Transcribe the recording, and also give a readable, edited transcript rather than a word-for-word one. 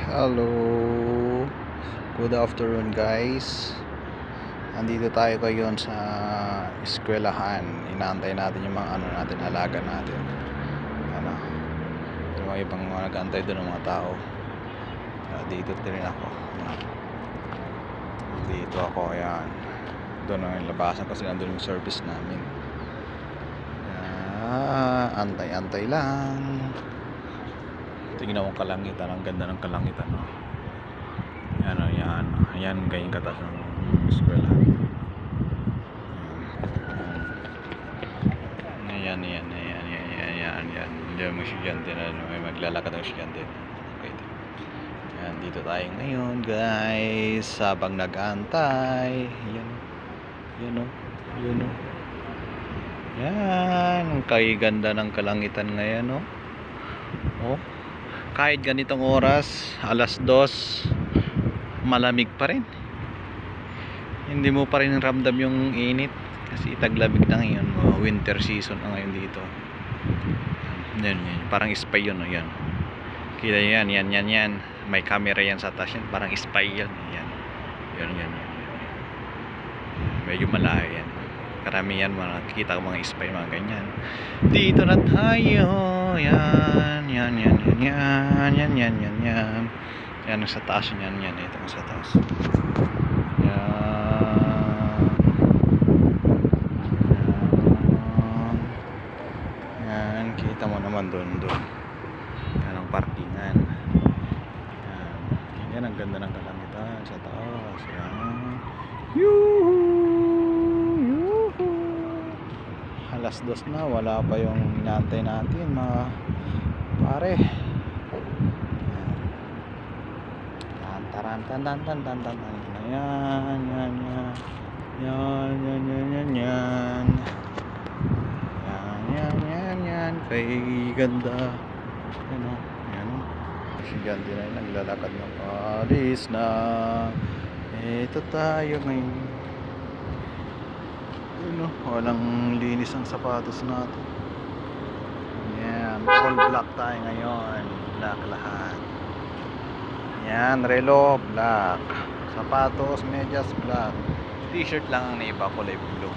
Hello. Good afternoon, guys. Andito tayo ngayon sa eskwelahan. Inaantay natin yung mga natin, alaga natin. Ano? Yung mga ibang mga nag-aantay doon ng mga tao. Dito din ako. Dito ako, ayan. Doon ang labasan kasi nandun yung service namin. Antay-antay lang. Tingnan mo kalangitan, ang ganda ng kalangitan, no? Yan o, yan. Ayan, ganyan katas ng eskwela. Ayan. Yan. Diyan mo estudyante na, may maglalakad ng estudyante. Okay. Ayan, dito tayo ngayon, guys. Habang nag-aantay. Yan o. Yan. Ang ganda ng kalangitan ngayon, no? Oh. Kahit ganitong oras, alas 2, malamig pa rin. Hindi mo pa rin ramdam yung init kasi taglamig na ngayon. Winter season na ngayon dito. Yan. Parang spy yun, no? Yan. Kita yan. May camera yan sa taas yan. Parang spy yan. Yan. Medyo malayo yan. Karamihan makikita ko mga spy, mga ganyan. Dito na tayo. Yan. Yan sa taas yan. Ito sa taas. Yan. Kita mo naman doon. Yan ang parkingan. Yan ang ganda ng kalangitan sa taas. Yan. Alas 2 na, wala pa yung inaantay natin, mga pare. Yan. Kay ganda. Yan. Estudyante na yun, naglalakad ng Paris na. Ito tayo ngayon. Walang linis ang sapatos natin. Yan, all black tayo ngayon. Black lahat. Yan, relo black. Sapatos, medyas black. T-shirt lang ang naiba, kulay blue.